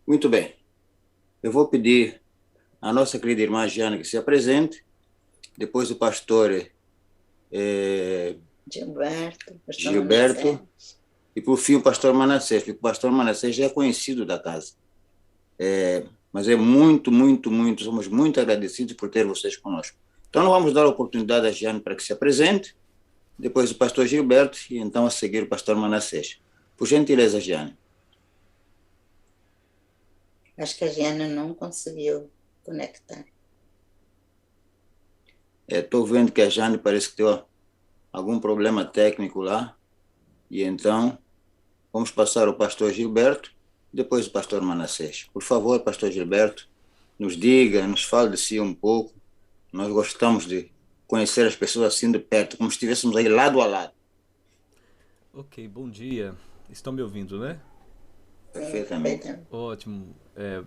Muito bem. Eu vou pedir à nossa querida irmã Giane que se apresente, depois o pastor Gilberto, pastor Gilberto Manassés. e, por fim, o pastor Manassés, porque o pastor Manassés já é conhecido da casa. Mas é muito, muito, muito, somos muito agradecidos por ter vocês conosco. Então, nós vamos dar a oportunidade à Giane para que se apresente, depois o pastor Gilberto e, então, a seguir o pastor Manassés. Por gentileza, Giane. Acho que a Giana não conseguiu conectar. Estou vendo que a Giane parece que deu algum problema técnico lá, e então vamos passar ao pastor Gilberto, depois o pastor Manassés. Por favor, pastor Gilberto, nos diga, nos fale de si um pouco. Nós gostamos de conhecer as pessoas assim de perto, como se estivéssemos aí lado a lado. Ok, bom dia. Estão me ouvindo, né? Sim, Perfeitamente. perfeitamente. Ótimo.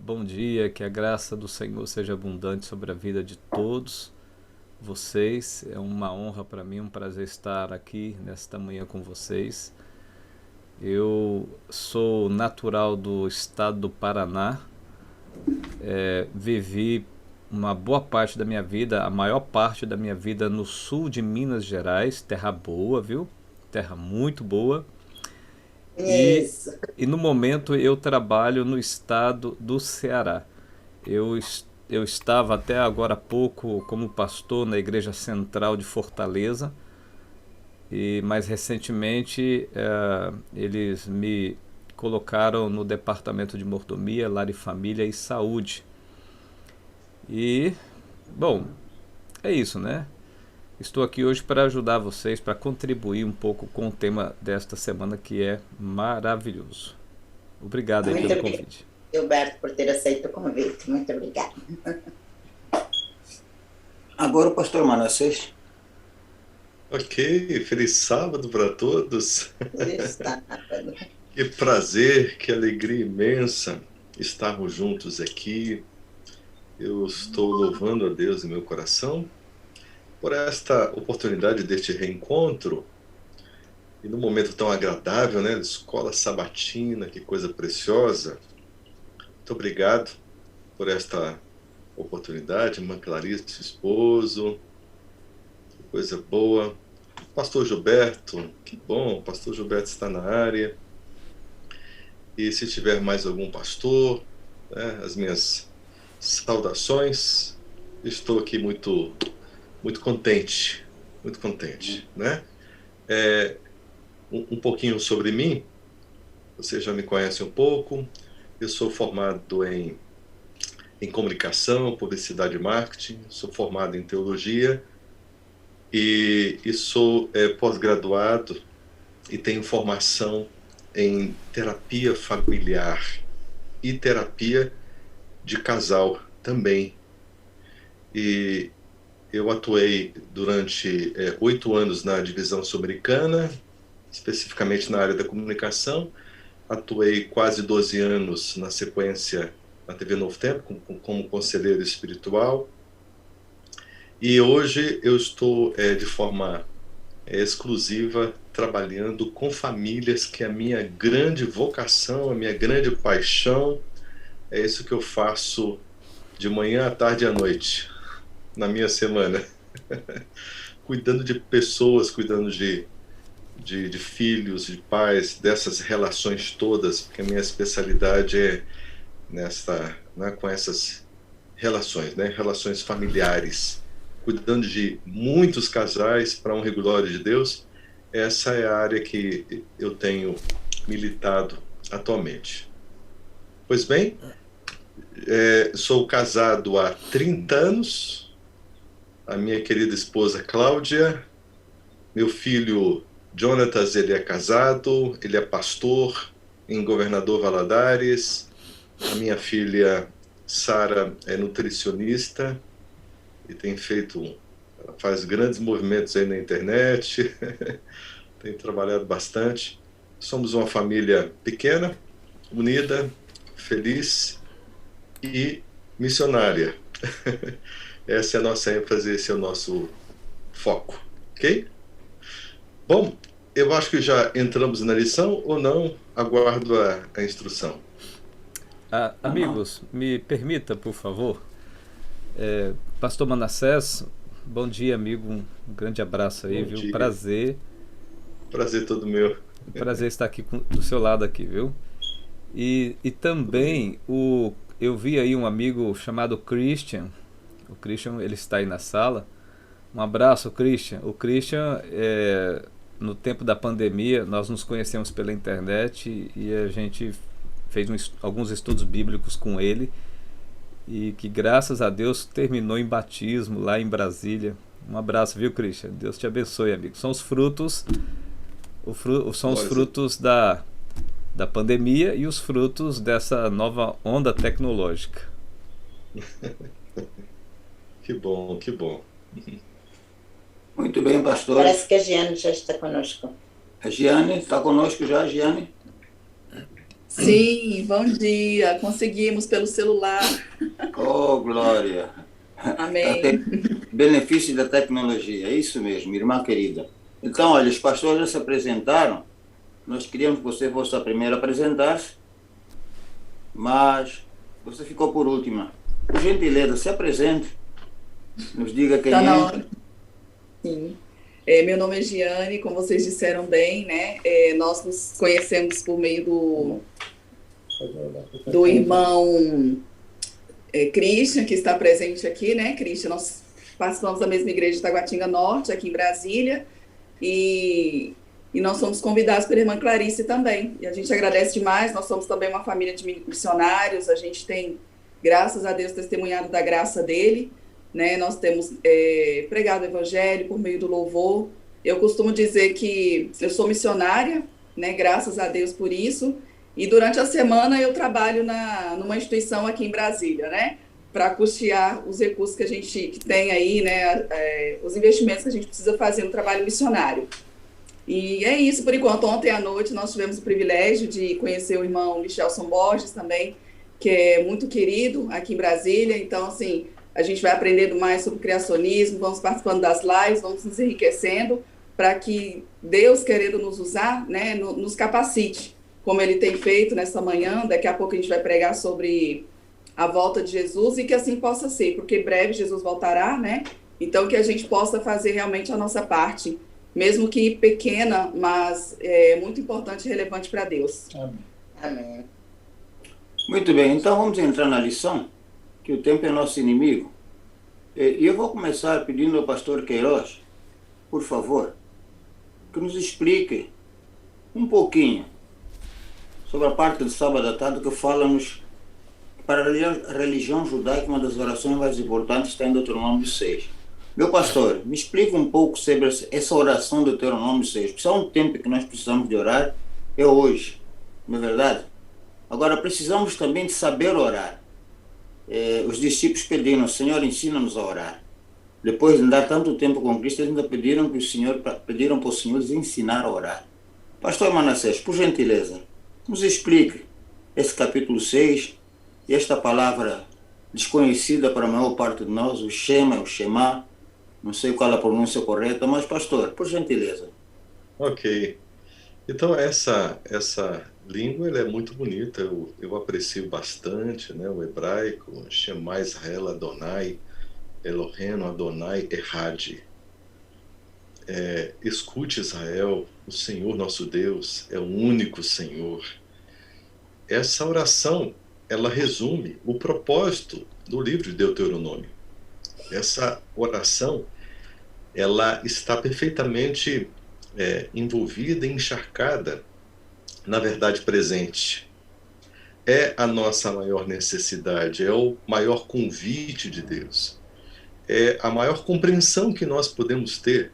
Bom dia, que a graça do Senhor seja abundante sobre a vida de todos vocês. É uma honra para mim, um prazer estar aqui nesta manhã com vocês. Eu sou natural do estado do Paraná. Vivi uma boa parte da minha vida, a maior parte da minha vida no sul de Minas Gerais, terra boa, viu? Terra muito boa. E, Isso. e no momento eu trabalho no estado do Ceará. Eu estava até agora há pouco como pastor na Igreja Central de Fortaleza, e mais recentemente eles me colocaram no Departamento de Mordomia, Lar e Família e Saúde. E, bom, é isso, né? Estou aqui hoje para ajudar vocês, para contribuir um pouco com o tema desta semana que é maravilhoso. Obrigado aí Muito pelo obrigada, convite. Gilberto, por ter aceito o convite. Muito obrigada. Agora o pastor Manassés. Ok, feliz sábado para todos. Está. Que prazer, que alegria imensa estarmos juntos aqui. Eu estou louvando a Deus em meu coração por esta oportunidade deste reencontro e num momento tão agradável, né? Escola sabatina, que coisa preciosa. Muito obrigado por esta oportunidade, irmã Clarice, seu esposo, que coisa boa. Pastor Gilberto, que bom, Pastor Gilberto está na área. E se tiver mais algum pastor, né, as minhas saudações. Estou aqui muito contente, né? Um pouquinho sobre mim, você já me conhece um pouco. Eu sou formado em comunicação, publicidade e marketing, sou formado em teologia e sou pós-graduado e tenho formação em terapia familiar e terapia de casal também. E eu atuei durante 8 anos na divisão sul-americana, especificamente na área da comunicação. Atuei quase 12 anos na sequência na TV Novo Tempo, como conselheiro espiritual. E hoje eu estou de forma exclusiva trabalhando com famílias, que é a minha grande vocação, a minha grande paixão. É isso que eu faço de manhã à tarde e à noite na minha semana. Cuidando de pessoas, cuidando de filhos, de pais, dessas relações todas, porque a minha especialidade é né, com essas relações, né, relações familiares, cuidando de muitos casais para a honra e glória de Deus. Essa é a área que eu tenho militado atualmente. Pois bem, sou casado há 30 anos, a minha querida esposa Cláudia, meu filho Jonatas, ele é casado, ele é pastor em Governador Valadares. A minha filha Sara é nutricionista e ela faz grandes movimentos aí na internet, tem trabalhado bastante. Somos uma família pequena, unida, feliz e missionária. Essa é a nossa ênfase, esse é o nosso foco, ok? Bom, eu acho que já entramos na lição ou não? Aguardo a instrução. Amigos, me permita, por favor. Pastor Manassés, bom dia, amigo. Um grande abraço aí, Bom viu? dia. Prazer. Prazer todo meu. Prazer estar aqui do seu lado aqui, viu? E também eu vi aí um amigo chamado Christian. O Christian, ele está aí na sala. Um abraço, Christian. O Christian, no tempo da pandemia, nós nos conhecemos pela internet e a gente fez alguns estudos bíblicos com ele. E que, graças a Deus, terminou em batismo lá em Brasília. Um abraço, viu, Christian? Deus te abençoe, amigo. São os frutos, são os frutos da pandemia e os frutos dessa nova onda tecnológica. Que bom, que bom. Muito bem, pastor. Parece que a Giane já está conosco. A Giane está conosco já, Giane? Sim, bom dia. Conseguimos pelo celular. Oh, glória. Amém. Benefício da tecnologia, é isso mesmo, irmã querida. Então, olha, os pastores já se apresentaram. Nós queríamos que você fosse a primeira a apresentar-se, mas você ficou por última. Por gentileza, se apresente. Nos diga quem Tá na é. hora. Sim. Meu nome é Giane, como vocês disseram bem, né? Nós nos conhecemos por meio do irmão Christian, que está presente aqui, né? Christian, nós participamos da mesma igreja de Taguatinga Norte, aqui em Brasília, e nós somos convidados pela irmã Clarice também. E a gente agradece demais, nós somos também uma família de missionários, a gente tem, graças a Deus, testemunhado da graça dele, né? Nós temos pregado o evangelho por meio do louvor. Eu costumo dizer que eu sou missionária, né? Graças a Deus por isso. E durante a semana eu trabalho numa instituição aqui em Brasília, né? Para custear os recursos que a gente tem aí, né? Os investimentos que a gente precisa fazer no trabalho missionário. E é isso por enquanto. Ontem à noite nós tivemos o privilégio de conhecer o irmão Michelson Borges também, que é muito querido aqui em Brasília. Então, assim, a gente vai aprendendo mais sobre criacionismo, vamos participando das lives, vamos nos enriquecendo para que Deus, querendo nos usar, né, nos capacite, como ele tem feito nessa manhã. Daqui a pouco a gente vai pregar sobre a volta de Jesus e que assim possa ser, porque breve Jesus voltará, né? Então que a gente possa fazer realmente a nossa parte, mesmo que pequena, mas muito importante e relevante para Deus. Amém. Muito bem, então vamos entrar na lição, que o tempo é nosso inimigo. E eu vou começar pedindo ao pastor Queiroz, por favor, que nos explique um pouquinho sobre a parte do sábado à tarde que fala-nos para a religião judaica, uma das orações mais importantes está em Deuteronômio 6. Meu pastor, me explica um pouco sobre essa oração do Deuteronômio 6. Se há um tempo que nós precisamos de orar, é hoje, não é verdade? Agora, precisamos também de saber orar. Os discípulos pediram, Senhor, ensina-nos a orar. Depois de andar tanto tempo com Cristo, eles ainda pediram para o Senhor lhes ensinar a orar. Pastor Manassés, por gentileza, nos explique esse capítulo 6 e esta palavra desconhecida para a maior parte de nós, o Shema, o Shema, não sei qual é a pronúncia correta, mas pastor, por gentileza. Ok. Então essa língua ela é muito bonita, eu aprecio bastante, né? O hebraico, Shema Israel Adonai, Elohenu Adonai Errad. Escute Israel, o Senhor nosso Deus é o único Senhor. Essa oração, ela resume o propósito do livro de Deuteronômio. Essa oração, ela está perfeitamente envolvida e encharcada na verdade presente. É a nossa maior necessidade, é o maior convite de Deus, é a maior compreensão que nós podemos ter.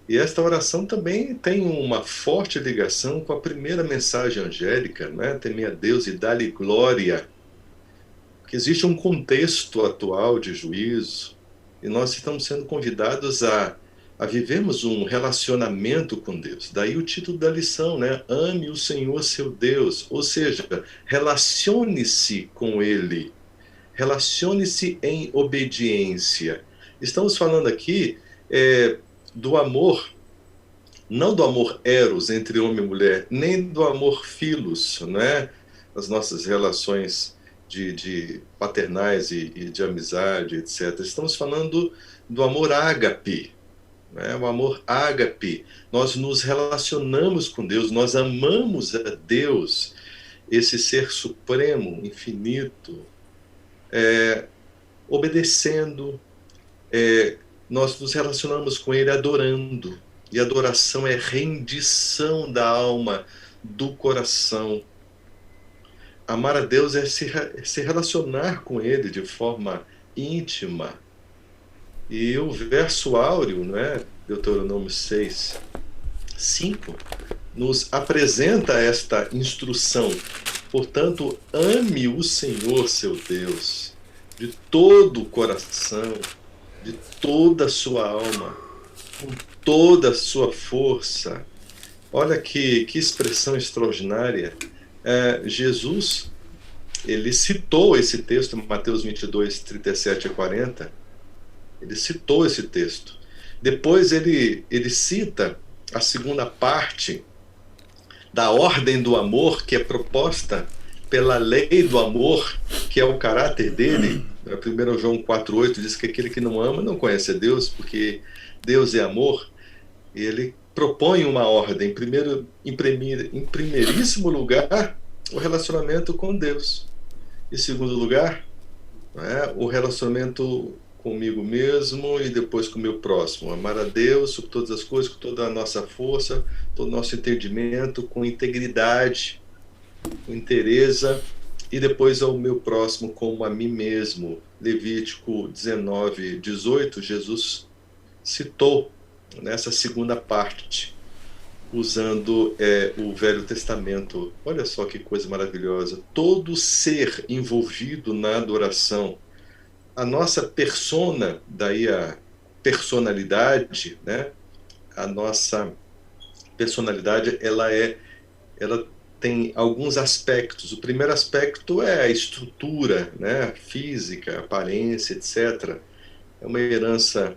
E esta oração também tem uma forte ligação com a primeira mensagem angélica, né? Temer a Deus e dá-lhe glória. Porque existe um contexto atual de juízo e nós estamos sendo convidados a vivermos um relacionamento com Deus. Daí o título da lição, né? Ame o Senhor seu Deus. Ou seja, relacione-se com Ele. Relacione-se em obediência. Estamos falando aqui do amor, não do amor eros entre homem e mulher, nem do amor filos, né? as nossas relações de paternais e de amizade, etc. Estamos falando do amor ágape, né? O amor ágape. Nós nos relacionamos com Deus, nós amamos a Deus, esse ser supremo, infinito, obedecendo, nós nos relacionamos com Ele adorando. E adoração é rendição da alma, do coração. Amar a Deus é se relacionar com Ele de forma íntima. E o verso áureo, né, Deuteronômio 6:5, nos apresenta esta instrução. Portanto, ame o Senhor, seu Deus, de todo o coração, de toda a sua alma, com toda a sua força. Olha que expressão extraordinária. Jesus, ele citou esse texto em Mateus 22:37-40. Ele citou esse texto. Depois ele cita a segunda parte da ordem do amor, que é proposta pela lei do amor, que é o caráter dele. 1 João 4:8 diz que aquele que não ama não conhece a Deus, porque Deus é amor. E ele propõe uma ordem. Primeiro, em primeiríssimo lugar, o relacionamento com Deus. Em segundo lugar, o relacionamento comigo mesmo e depois com o meu próximo. Amar a Deus sobre todas as coisas, com toda a nossa força, todo o nosso entendimento, com integridade, com inteireza, e depois ao meu próximo como a mim mesmo. Levítico 19:18, Jesus citou nessa segunda parte, usando o Velho Testamento. Olha só que coisa maravilhosa. Todo ser envolvido na adoração, a nossa persona, daí a personalidade, né? A nossa personalidade, ela tem alguns aspectos. O primeiro aspecto é a estrutura, né? Física, aparência, etc. É uma herança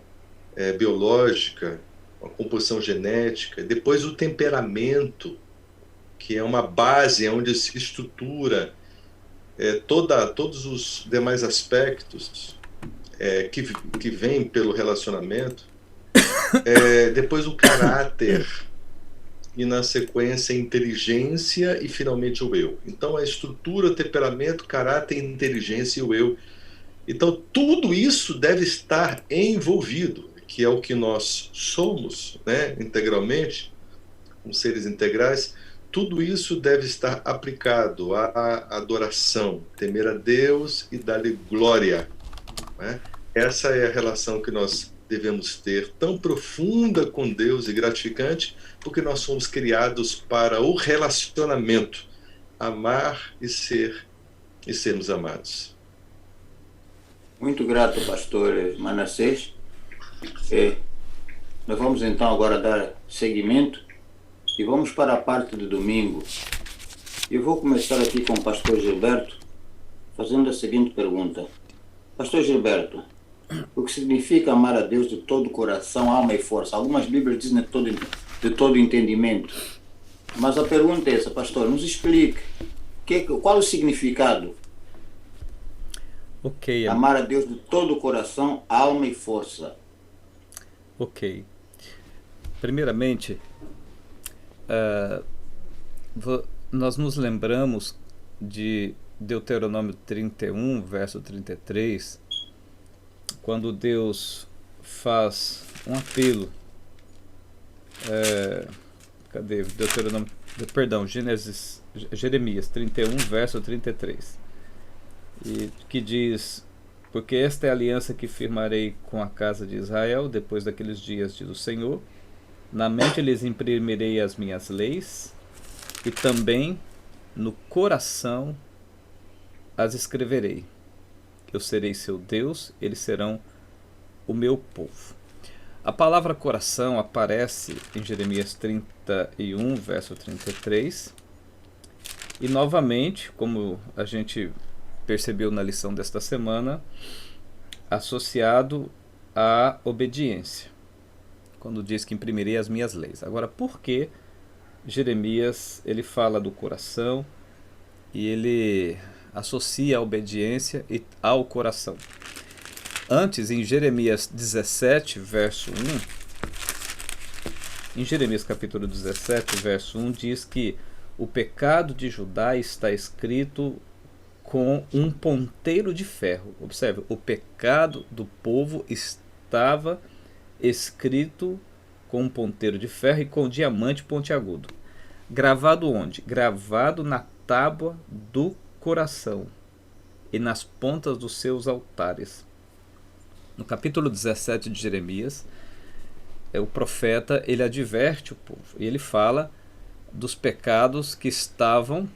biológica, uma composição genética. Depois o temperamento, que é uma base onde se estrutura todos os demais aspectos que vêm pelo relacionamento. Depois o caráter, e na sequência a inteligência e finalmente o eu. Então a estrutura, temperamento, caráter, inteligência e o eu. Então tudo isso deve estar envolvido, que é o que nós somos, né, integralmente, como seres integrais. Tudo isso deve estar aplicado à adoração, temer a Deus e dar-lhe glória, né? Essa é a relação que nós devemos ter, tão profunda com Deus e gratificante, porque nós fomos criados para o relacionamento, amar e sermos amados. Muito grato, pastor Manassés. Nós vamos então agora dar seguimento e vamos para a parte do domingo. Eu vou começar aqui com o pastor Gilberto, fazendo a seguinte pergunta. Pastor Gilberto, o que significa amar a Deus de todo o coração, alma e força? Algumas Bíblias dizem de todo entendimento. Mas a pergunta é essa, pastor, nos explique. Qual o significado? Ok. Amar a Deus de todo o coração, alma e força. Ok. Primeiramente, nós nos lembramos de Deuteronômio 31, verso 33, quando Deus faz um apelo. Cadê? Jeremias 31, verso 33. E que diz: porque esta é a aliança que firmarei com a casa de Israel depois daqueles dias, diz o Senhor. Na mente lhes imprimirei as minhas leis, e também no coração as escreverei. Eu serei seu Deus, eles serão o meu povo. A palavra coração aparece em Jeremias 31, verso 33. E novamente, como a gente percebeu na lição desta semana, associado à obediência, quando diz que imprimirei as minhas leis. Agora, por que Jeremias ele fala do coração ele associa a obediência ao coração. Antes, em Jeremias 17, verso 1, em Jeremias capítulo 17, verso 1, diz que o pecado de Judá está escrito com um ponteiro de ferro. Observe, o pecado do povo estava escrito com um ponteiro de ferro e com diamante pontiagudo. Gravado onde? Gravado na tábua do coração e nas pontas dos seus altares. No capítulo 17 de Jeremias, o profeta ele adverte o povo e ele fala dos pecados que estavam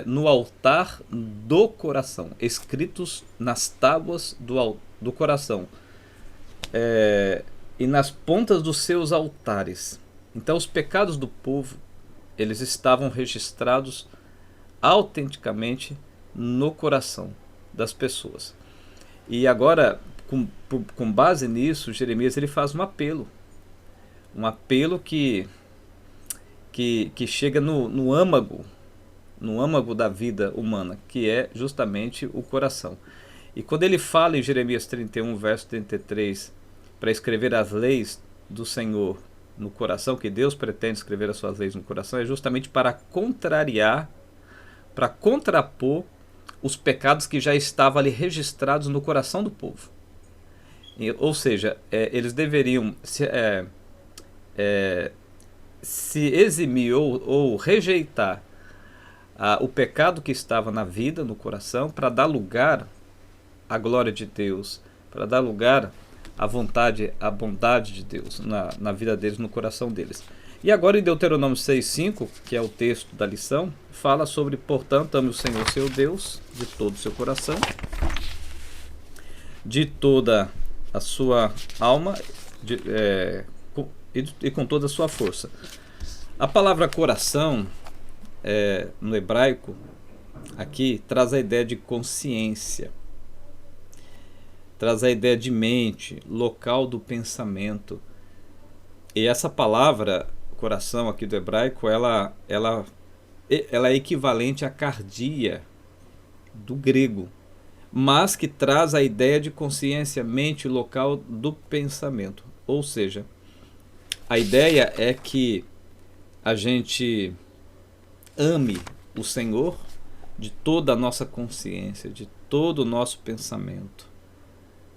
no altar do coração, escritos nas tábuas do coração e nas pontas dos seus altares. Então os pecados do povo eles estavam registrados autenticamente no coração das pessoas. E agora, com base nisso, Jeremias ele faz um apelo que chega no âmago da vida humana, que é justamente o coração. E quando ele fala em Jeremias 31, verso 33, para escrever as leis do Senhor no coração, que Deus pretende escrever as suas leis no coração, é justamente para contrapor os pecados que já estavam ali registrados no coração do povo. Ou seja, eles deveriam se eximir ou rejeitar o pecado que estava na vida, no coração, para dar lugar à glória de Deus, para dar lugar à vontade, à bondade de Deus na vida deles, no coração deles. E agora em Deuteronômio 6,5, que é o texto da lição, fala sobre, portanto, ame o Senhor seu Deus de todo o seu coração, de toda a sua alma e com toda a sua força. A palavra coração, no hebraico, aqui, traz a ideia de consciência, traz a ideia de mente, local do pensamento. E essa palavra, coração aqui do hebraico, ela é equivalente à cardia do grego, mas que traz a ideia de consciência, mente, local do pensamento. Ou seja, a ideia é que a gente ame o Senhor de toda a nossa consciência, de todo o nosso pensamento.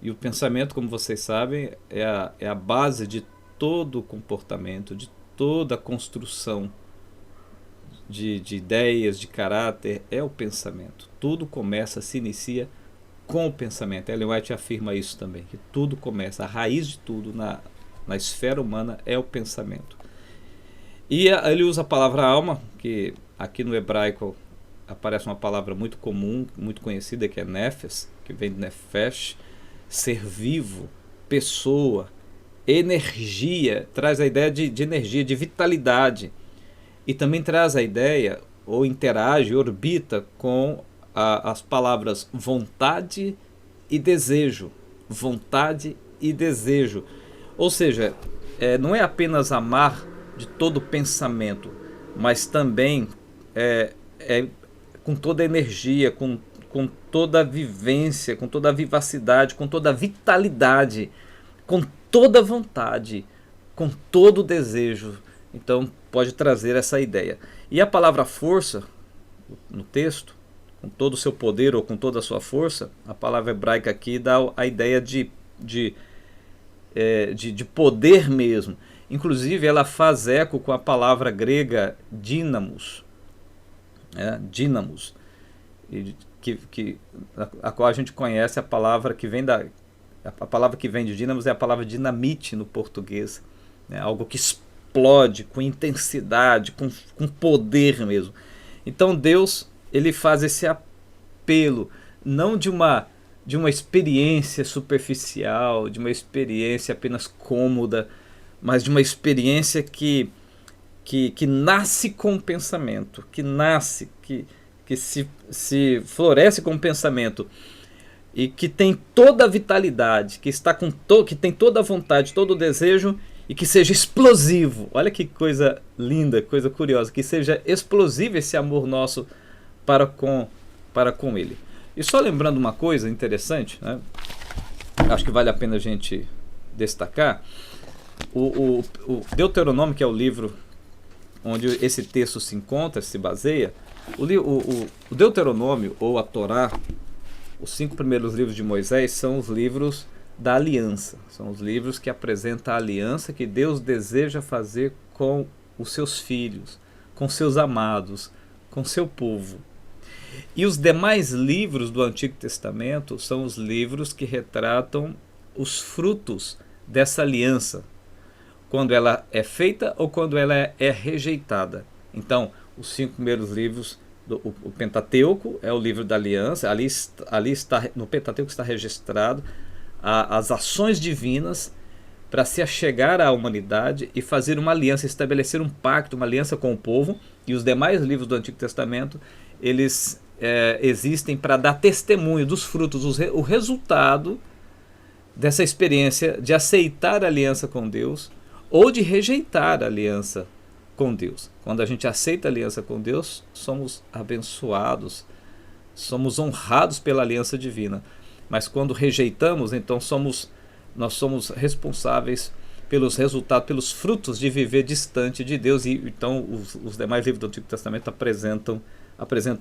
E o pensamento, como vocês sabem, é a base de todo o comportamento, de toda a construção de ideias, de caráter, é o pensamento. Tudo começa, se inicia com o pensamento. Ellen White afirma isso também, que tudo começa, a raiz de tudo na esfera humana é o pensamento. E ele usa a palavra alma, que aqui no hebraico aparece uma palavra muito comum, muito conhecida, que é nefesh, que vem de nefesh, ser vivo, pessoa, energia, traz a ideia de energia, de vitalidade, e também traz a ideia, ou interage, orbita com as palavras vontade e desejo. Vontade e desejo. Ou seja, não é apenas amar de todo pensamento, mas também com toda a energia, com toda a vivência, com toda a vivacidade, com toda a vitalidade, com toda a vontade, com todo o desejo. Então pode trazer essa ideia. E a palavra força, no texto, com todo o seu poder ou com toda a sua força, a palavra hebraica aqui dá a ideia de poder mesmo. Inclusive ela faz eco com a palavra grega dínamos, dínamos, a qual a gente conhece a palavra que vem a palavra que vem de dínamos é a palavra dinamite no português, algo que explode com intensidade, com poder mesmo. Então Deus ele faz esse apelo, não de uma experiência superficial, de uma experiência apenas cômoda, mas de uma experiência que nasce com o pensamento, que se floresce com o pensamento e que tem toda a vitalidade, que tem toda a vontade, todo o desejo e que seja explosivo. Olha que coisa linda, coisa curiosa, que seja explosivo esse amor nosso para com ele. E só lembrando uma coisa interessante, né? Acho que vale a pena a gente destacar, o Deuteronômio, que é o livro onde esse texto se encontra, se baseia, o Deuteronômio, ou a Torá, os 5 primeiros livros de Moisés, são os livros da aliança, são os livros que apresentam a aliança que Deus deseja fazer com os seus filhos, com seus amados, com seu povo. E os demais livros do Antigo Testamento são os livros que retratam os frutos dessa aliança, quando ela é feita ou quando ela é rejeitada. Então, os 5 primeiros livros, o Pentateuco é o livro da aliança, ali está, no Pentateuco está registrado as ações divinas para se achegar à humanidade e fazer uma aliança, estabelecer um pacto, uma aliança com o povo. E os demais livros do Antigo Testamento, eles existem para dar testemunho dos frutos, o resultado dessa experiência de aceitar a aliança com Deus ou de rejeitar a aliança com Deus. Quando a gente aceita a aliança com Deus, somos abençoados, somos honrados pela aliança divina. Mas quando rejeitamos, então nós somos responsáveis pelos resultados, pelos frutos de viver distante de Deus. E então os demais livros do Antigo Testamento apresentam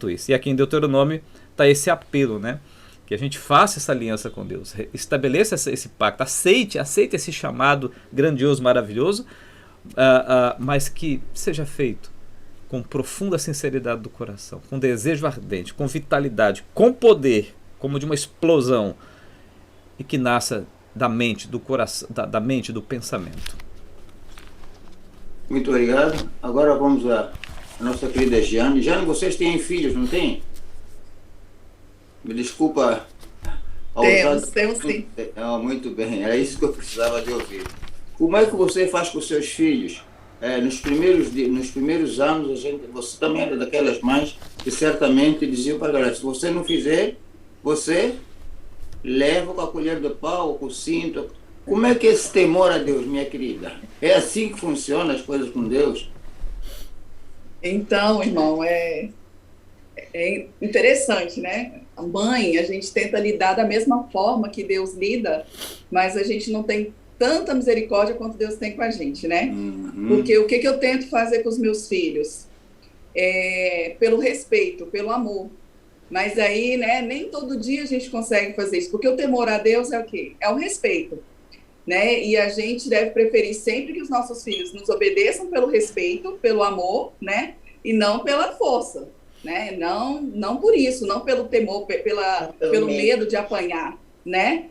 isso. E aqui em Deuteronômio está esse apelo, né? Que a gente faça essa aliança com Deus, estabeleça esse pacto, aceite esse chamado grandioso, maravilhoso, mas que seja feito com profunda sinceridade do coração, com desejo ardente, com vitalidade, com poder, como de uma explosão, e que nasça da mente, do coração, da mente, do pensamento. Muito obrigado. Agora vamos a nossa querida Jeane. Jeane, vocês têm filhos, não têm? Me desculpa. Temos sim. Muito bem, era isso que eu precisava de ouvir. Como é que você faz com os seus filhos? Nos primeiros anos, você também era daquelas mães que certamente diziam para a galera, se você não fizer, você leva com a colher de pau, com o cinto. Como é que é esse temor a Deus, minha querida? É assim que funcionam as coisas com Deus? Então, irmão, é interessante, né? A mãe, a gente tenta lidar da mesma forma que Deus lida, mas a gente não tem tanta misericórdia quanto Deus tem com a gente, né? Uhum. Porque o que eu tento fazer com os meus filhos? Pelo respeito, pelo amor. Mas aí, né, nem todo dia a gente consegue fazer isso, porque o temor a Deus é o quê? É o respeito, né? E a gente deve preferir sempre que os nossos filhos nos obedeçam pelo respeito, pelo amor, né? E não pela força, né? Não por isso, não pelo temor, pelo medo de apanhar, né?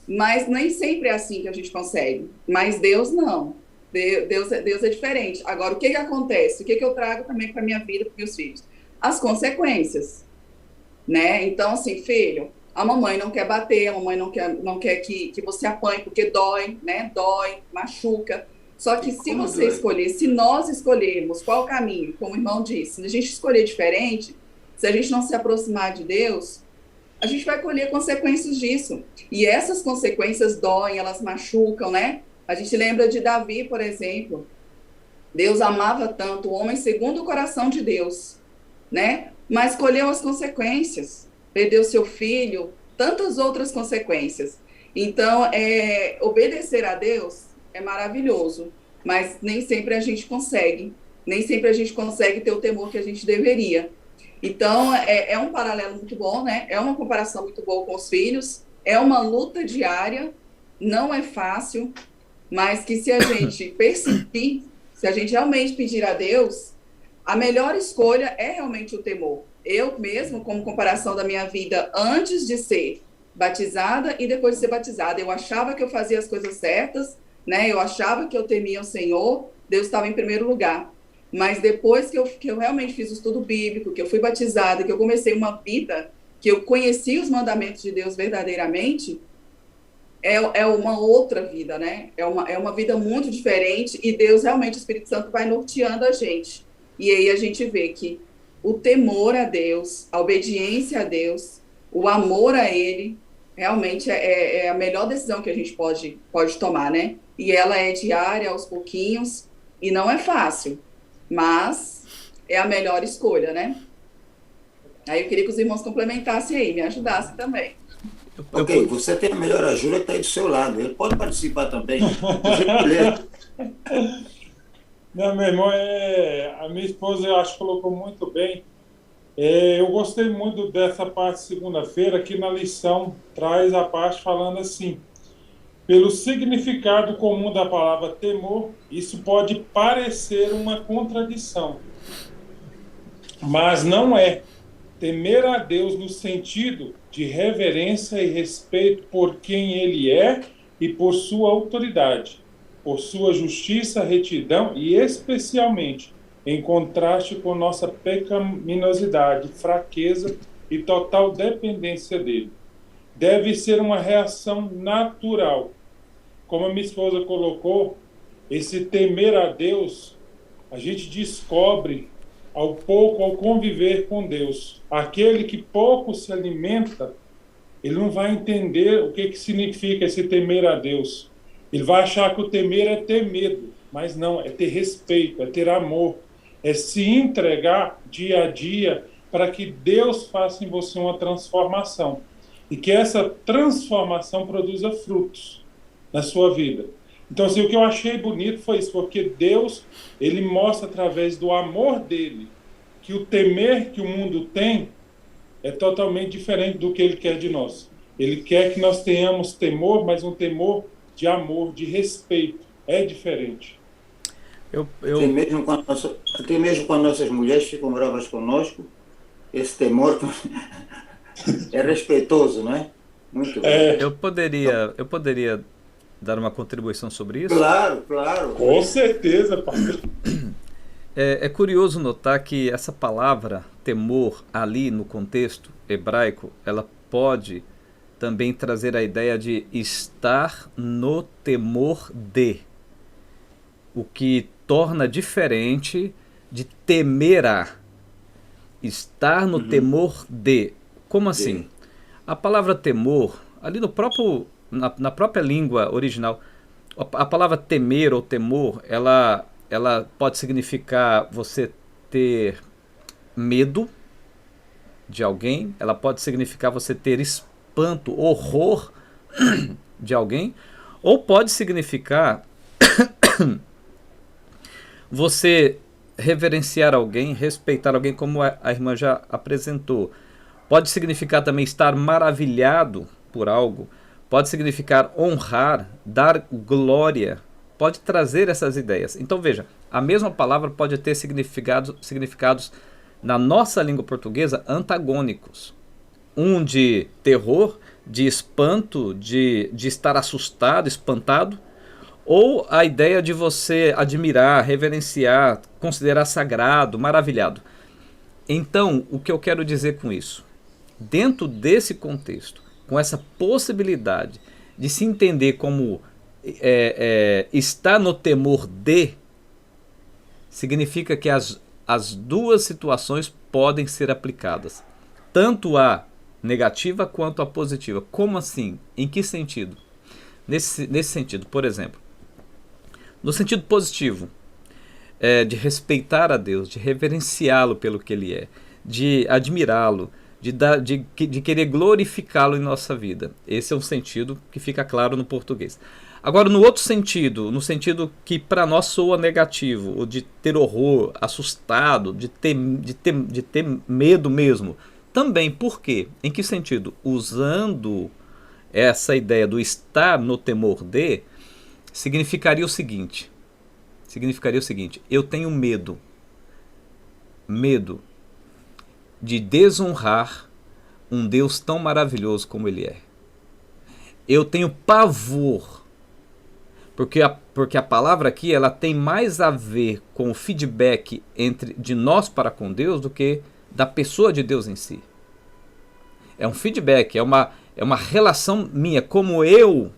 Mas nem sempre é assim que a gente consegue. Mas Deus não. Deus é diferente. Agora, o que acontece? O que eu trago também para minha vida, para meus filhos? As consequências, né? Então, assim, filho, a mamãe não quer bater, a mamãe não quer que você apanhe, porque dói, né? Dói, machuca. Só que se você escolher, se nós escolhermos qual o caminho, como o irmão disse, se a gente escolher diferente, se a gente não se aproximar de Deus, a gente vai colher consequências disso. E essas consequências doem, elas machucam, né? A gente lembra de Davi, por exemplo. Deus amava tanto o homem segundo o coração de Deus, né? Mas colheu as consequências. Perdeu seu filho, tantas outras consequências. Então, obedecer a Deus é maravilhoso, mas nem sempre a gente consegue. Nem sempre a gente consegue ter o temor que a gente deveria. Então, é um paralelo muito bom, né? É uma comparação muito boa com os filhos. É uma luta diária, não é fácil, mas que se a gente persistir, se a gente realmente pedir a Deus, a melhor escolha é realmente o temor. Eu mesmo, como comparação da minha vida antes de ser batizada e depois de ser batizada, eu achava que eu fazia as coisas certas, né? Eu achava que eu temia o Senhor, Deus estava em primeiro lugar. Mas depois que eu realmente fiz o estudo bíblico, que eu fui batizada, que eu comecei uma vida, que eu conheci os mandamentos de Deus verdadeiramente, é uma outra vida, né? É uma vida muito diferente e Deus, realmente, o Espírito Santo vai norteando a gente. E aí a gente vê que o temor a Deus, a obediência a Deus, o amor a Ele, realmente é a melhor decisão que a gente pode tomar, né? E ela é diária, aos pouquinhos, e não é fácil, mas é a melhor escolha, né? Aí eu queria que os irmãos complementassem aí, me ajudassem também. Ok, você tem a melhor ajuda que está aí do seu lado. Ele pode participar também. Inclusive, ele- Não, meu irmão, a minha esposa, eu acho que colocou muito bem. Eu gostei muito dessa parte de segunda-feira, que na lição traz a parte falando assim: pelo significado comum da palavra temor, isso pode parecer uma contradição, mas não é. Temer a Deus no sentido de reverência e respeito por quem Ele é e por sua autoridade, por sua justiça, retidão e especialmente em contraste com nossa pecaminosidade, fraqueza e total dependência dele. Deve ser uma reação natural. Como a minha esposa colocou, esse temer a Deus, a gente descobre ao conviver com Deus. Aquele que pouco se alimenta, ele não vai entender o que significa esse temer a Deus. Ele vai achar que o temer é ter medo, mas não, é ter respeito, é ter amor, é se entregar dia a dia para que Deus faça em você uma transformação e que essa transformação produza frutos na sua vida. Então, assim, o que eu achei bonito foi isso, porque Deus, ele mostra através do amor dele que o temer que o mundo tem é totalmente diferente do que ele quer de nós. Ele quer que nós tenhamos temor, mas um temor de amor, de respeito. É diferente. Até mesmo quando nossas mulheres ficam bravas conosco, esse temor é respeitoso, não é? Muito bem. Eu poderia dar uma contribuição sobre isso? Claro, claro. Com certeza, pastor. É curioso notar que essa palavra temor ali no contexto hebraico, ela pode também trazer a ideia de estar no temor de, o que torna diferente de temer a. Estar no temor de. Como assim? A palavra temor, ali no próprio, na própria língua original, a palavra temer ou temor, ela pode significar você ter medo de alguém, ela pode significar você ter espanto, horror de alguém, ou pode significar você reverenciar alguém, respeitar alguém, como a irmã já apresentou. Pode significar também estar maravilhado por algo, pode significar honrar, dar glória, pode trazer essas ideias. Então veja, a mesma palavra pode ter significados na nossa língua portuguesa antagônicos. Um de terror, de espanto, de estar assustado, espantado, ou a ideia de você admirar, reverenciar, considerar sagrado, maravilhado. Então, o que eu quero dizer com isso? Dentro desse contexto, com essa possibilidade de se entender como estar no temor de, significa que as duas situações podem ser aplicadas, tanto a negativa quanto a positiva. Como assim? Em que sentido? Nesse sentido, por exemplo, no sentido positivo, de respeitar a Deus, de reverenciá-lo pelo que Ele é, de admirá-lo, de querer glorificá-lo em nossa vida. Esse é um sentido que fica claro no português. Agora, no outro sentido, no sentido que para nós soa negativo, o de ter horror, assustado, de ter medo mesmo, também. Por quê? Em que sentido? Usando essa ideia do estar no temor de, significaria o seguinte, eu tenho medo de desonrar um Deus tão maravilhoso como Ele é. Eu tenho pavor, porque a palavra aqui ela tem mais a ver com o feedback de nós para com Deus do que da pessoa de Deus em si. É um feedback, é uma relação minha, como eu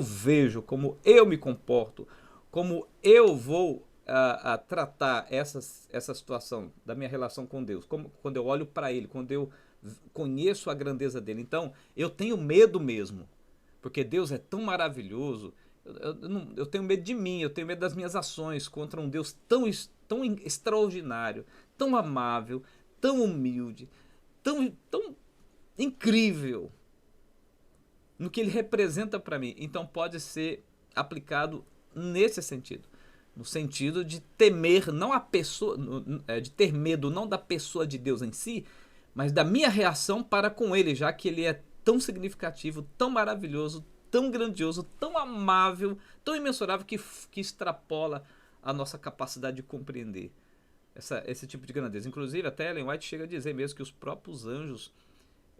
vejo, como eu me comporto, como eu vou a tratar essa situação da minha relação com Deus, quando eu olho para Ele, quando eu conheço a grandeza dele. Então, eu tenho medo mesmo, porque Deus é tão maravilhoso. Eu tenho medo de mim, eu tenho medo das minhas ações contra um Deus tão extraordinário, tão amável, tão humilde, tão incrível no que ele representa para mim. Então pode ser aplicado nesse sentido, no sentido de temer não a pessoa, de ter medo não da pessoa de Deus em si, mas da minha reação para com ele, já que ele é tão significativo, tão maravilhoso, tão grandioso, tão amável, tão imensurável, que extrapola a nossa capacidade de compreender esse tipo de grandeza. Inclusive até Ellen White chega a dizer mesmo que os próprios anjos,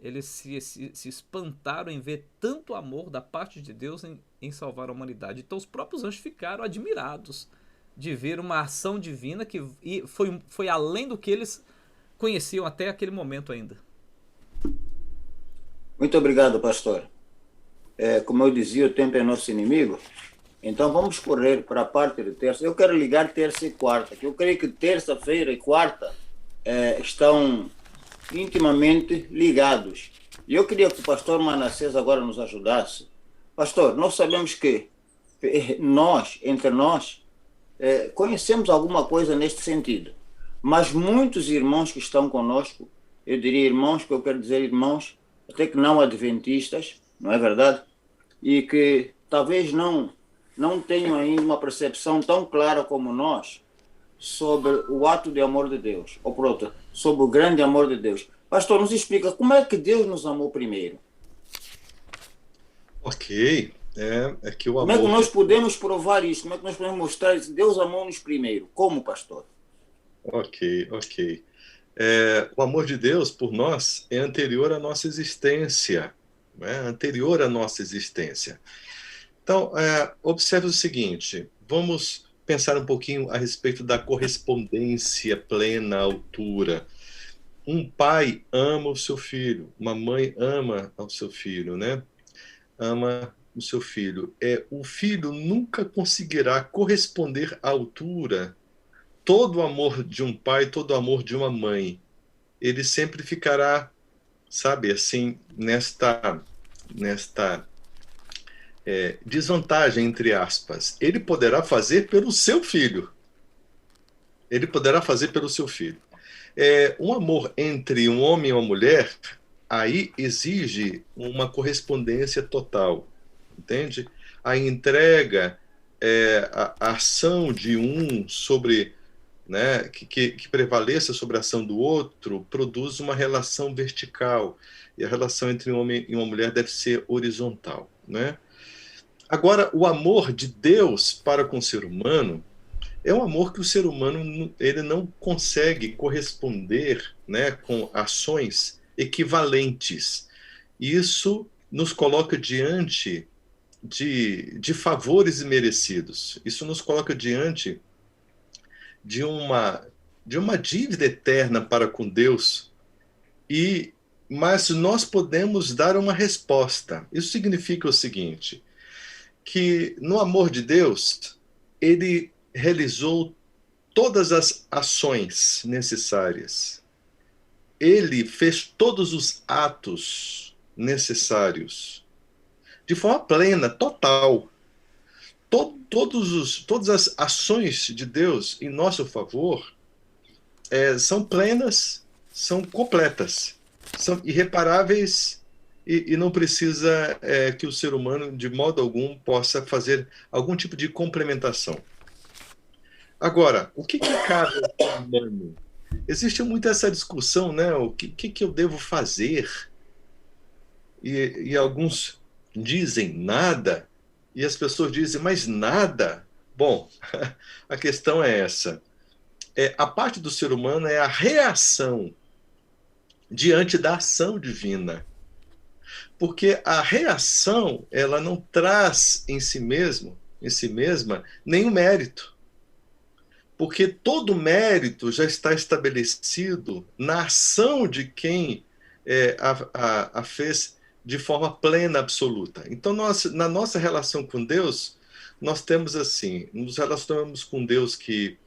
eles se espantaram em ver tanto amor da parte de Deus em salvar a humanidade. Então os próprios anjos ficaram admirados de ver uma ação divina que foi além do que eles conheciam até aquele momento ainda. Muito obrigado, pastor. Como eu dizia, o tempo é nosso inimigo. Então vamos correr para a parte de terça. Eu quero ligar terça e quarta, que eu creio que terça-feira e quarta estão intimamente ligados. E eu queria que o pastor Manassés agora nos ajudasse. Pastor, nós sabemos que entre nós, conhecemos alguma coisa neste sentido, mas muitos irmãos que estão conosco, eu diria irmãos, que eu quero dizer irmãos, até que não adventistas, não é verdade? E que talvez não tenham ainda uma percepção tão clara como nós sobre o ato de amor de Deus, ou pronto, sobre o grande amor de Deus. Pastor, nos explica como é que Deus nos amou primeiro. Ok, é que o amor... Como é que nós podemos provar isso? Como é que nós podemos mostrar isso? Deus amou-nos primeiro. Como, pastor? Ok. O amor de Deus por nós é anterior à nossa existência, né? Anterior à nossa existência. Então, observe o seguinte, vamos pensar um pouquinho a respeito da correspondência plena à altura. Um pai ama o seu filho, uma mãe ama ao seu filho, né? Ama o seu filho. O filho nunca conseguirá corresponder à altura todo o amor de um pai, todo o amor de uma mãe. Ele sempre ficará, sabe, assim, nesta desvantagem, entre aspas. Ele poderá fazer pelo seu filho. Ele poderá fazer pelo seu filho. Um amor entre um homem e uma mulher, aí exige uma correspondência total, entende? A entrega, a ação de um sobre, né, que prevaleça sobre a ação do outro, produz uma relação vertical, e a relação entre um homem e uma mulher deve ser horizontal, né? Agora, o amor de Deus para com o ser humano é um amor que o ser humano ele não consegue corresponder, né, com ações equivalentes. Isso nos coloca diante de favores imerecidos. Isso nos coloca diante de uma dívida eterna para com Deus, mas nós podemos dar uma resposta. Isso significa o seguinte, que no amor de Deus, ele realizou todas as ações necessárias. Ele fez todos os atos necessários de forma plena, total. Todas as ações de Deus em nosso favor são plenas, são completas, são irreparáveis e não precisa que o ser humano, de modo algum, possa fazer algum tipo de complementação. Agora, o que cabe ao ser humano? Existe muito essa discussão, né? O que eu devo fazer? E alguns dizem nada, e as pessoas dizem, mas nada? Bom, a questão é essa. A parte do ser humano é a reação diante da ação divina. Porque a reação, ela não traz em si mesma, nenhum mérito. Porque todo mérito já está estabelecido na ação de quem a fez de forma plena, absoluta. Então, na nossa relação com Deus, nós temos assim, nos relacionamos com Deus que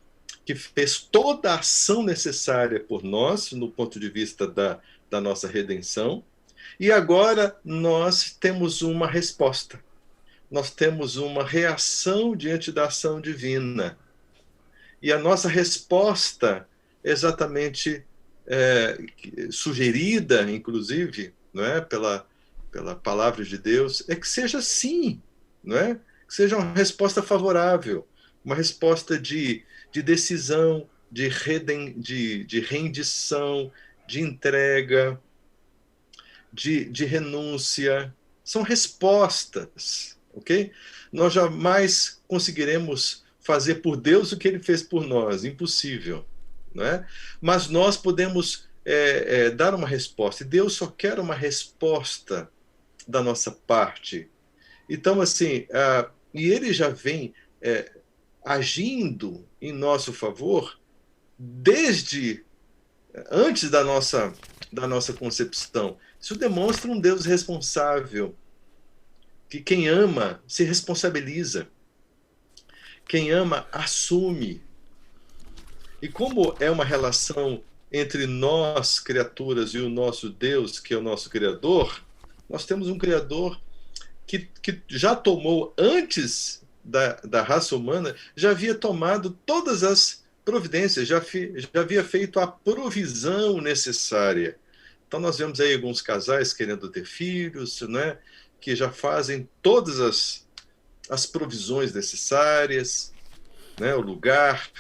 fez toda a ação necessária por nós, no ponto de vista da nossa redenção, e agora nós temos uma resposta. Nós temos uma reação diante da ação divina. E a nossa resposta é exatamente sugerida, inclusive, não é, pela palavra de Deus, é que seja sim, não é? Que seja uma resposta favorável, uma resposta de decisão, de rendição, de entrega, de renúncia. São respostas, ok? Nós jamais conseguiremos fazer por Deus o que Ele fez por nós, impossível, não é? Mas nós podemos dar uma resposta, e Deus só quer uma resposta da nossa parte. Então, assim, e Ele já vem agindo em nosso favor desde antes da nossa concepção. Isso demonstra um Deus responsável, que quem ama se responsabiliza, quem ama assume. E como é uma relação entre nós, criaturas, e o nosso Deus, que é o nosso Criador, nós temos um Criador que já tomou, antes da raça humana, já havia tomado todas as providências, já havia feito a provisão necessária. Então nós vemos aí alguns casais querendo ter filhos, né, que já fazem todas as provisões necessárias, né, o lugar,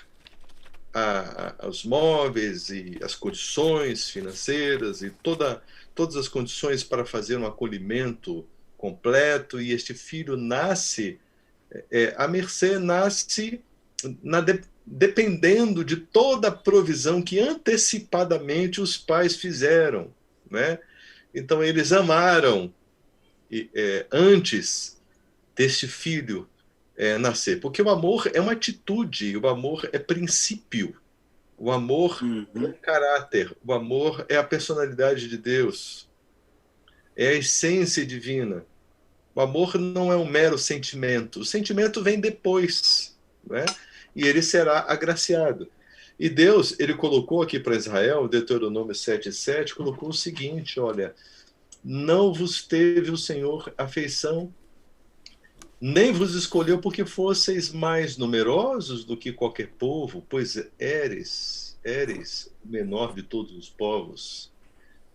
os móveis e as condições financeiras e todas as condições para fazer um acolhimento completo, e este filho nasce, a mercê nasce dependendo de toda a provisão que antecipadamente os pais fizeram, né? Então eles amaram antes deste filho nascer, porque o amor é uma atitude, o amor é princípio, o amor é caráter, o amor é a personalidade de Deus, é a essência divina. O amor não é um mero sentimento, o sentimento vem depois, né? E ele será agraciado. E Deus, ele colocou aqui para Israel, Deuteronômio 7:7, colocou o seguinte: olha, não vos teve o Senhor afeição, nem vos escolheu porque fosseis mais numerosos do que qualquer povo, pois éreis o menor de todos os povos.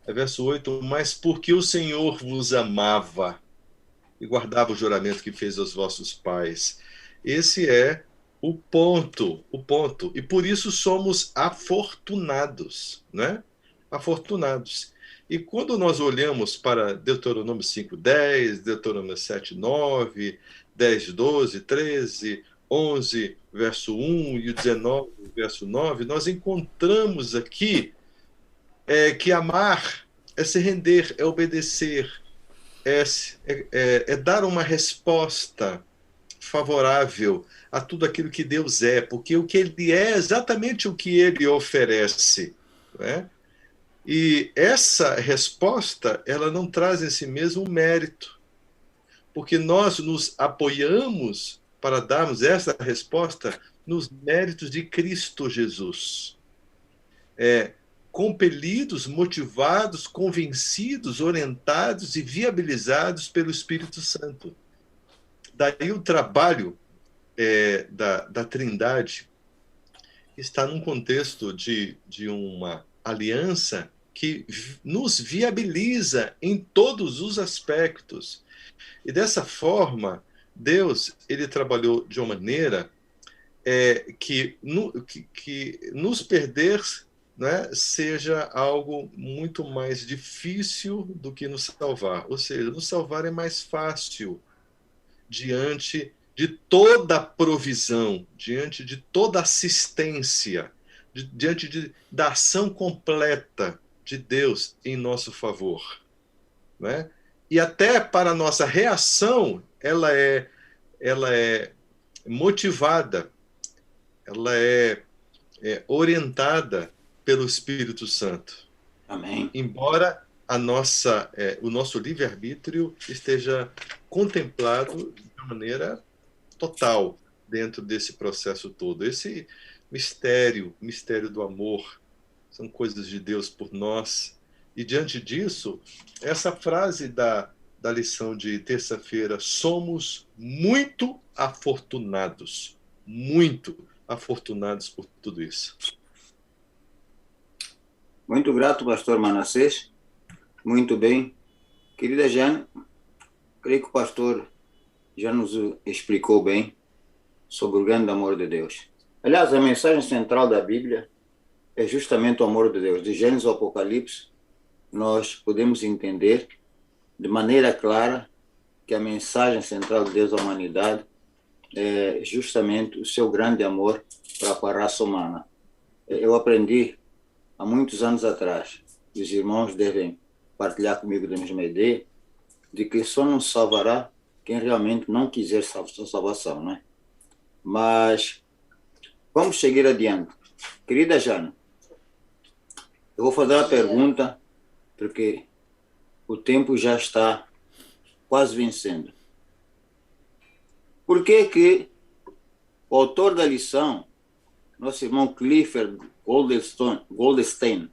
Verso 8, mas porque o Senhor vos amava e guardava o juramento que fez aos vossos pais. Esse é o ponto. E por isso somos afortunados, né? Afortunados. E quando nós olhamos para Deuteronômio 5:10, Deuteronômio 7:9, 10:12, 13, 11, verso 1 e 19, verso 9, nós encontramos aqui que amar é se render, é obedecer, é dar uma resposta favorável a tudo aquilo que Deus é, porque o que Ele é exatamente o que Ele oferece, né? E essa resposta, ela não traz em si mesmo um mérito, porque nós nos apoiamos para darmos essa resposta nos méritos de Cristo Jesus. Compelidos, motivados, convencidos, orientados e viabilizados pelo Espírito Santo. Daí o trabalho da Trindade está num contexto de uma aliança que nos viabiliza em todos os aspectos. E dessa forma, Deus, ele trabalhou de uma maneira que nos perder, né, seja algo muito mais difícil do que nos salvar. Ou seja, nos salvar é mais fácil diante de toda a provisão, diante de toda a assistência, diante da ação completa de Deus em nosso favor, né? E até para a nossa reação, ela é motivada, ela é orientada pelo Espírito Santo. Amém. Embora o nosso livre-arbítrio esteja contemplado de maneira total dentro desse processo todo. Esse mistério do amor, são coisas de Deus por nós. E diante disso, essa frase da lição de terça-feira, somos muito afortunados por tudo isso. Muito grato, pastor Manassés. Muito bem. Querida Jane, creio que o pastor já nos explicou bem sobre o grande amor de Deus. Aliás, a mensagem central da Bíblia é justamente o amor de Deus. De Gênesis ao Apocalipse, nós podemos entender de maneira clara que a mensagem central de Deus à humanidade é justamente o seu grande amor para a raça humana. Eu aprendi há muitos anos atrás, e os irmãos devem partilhar comigo da mesma ideia, de que só não salvará quem realmente não quiser sua salvação, né? Mas vamos seguir adiante. Querida Jana, eu vou fazer uma pergunta, porque o tempo já está quase vencendo. Por que que o autor da lição, nosso irmão Clifford Goldstein,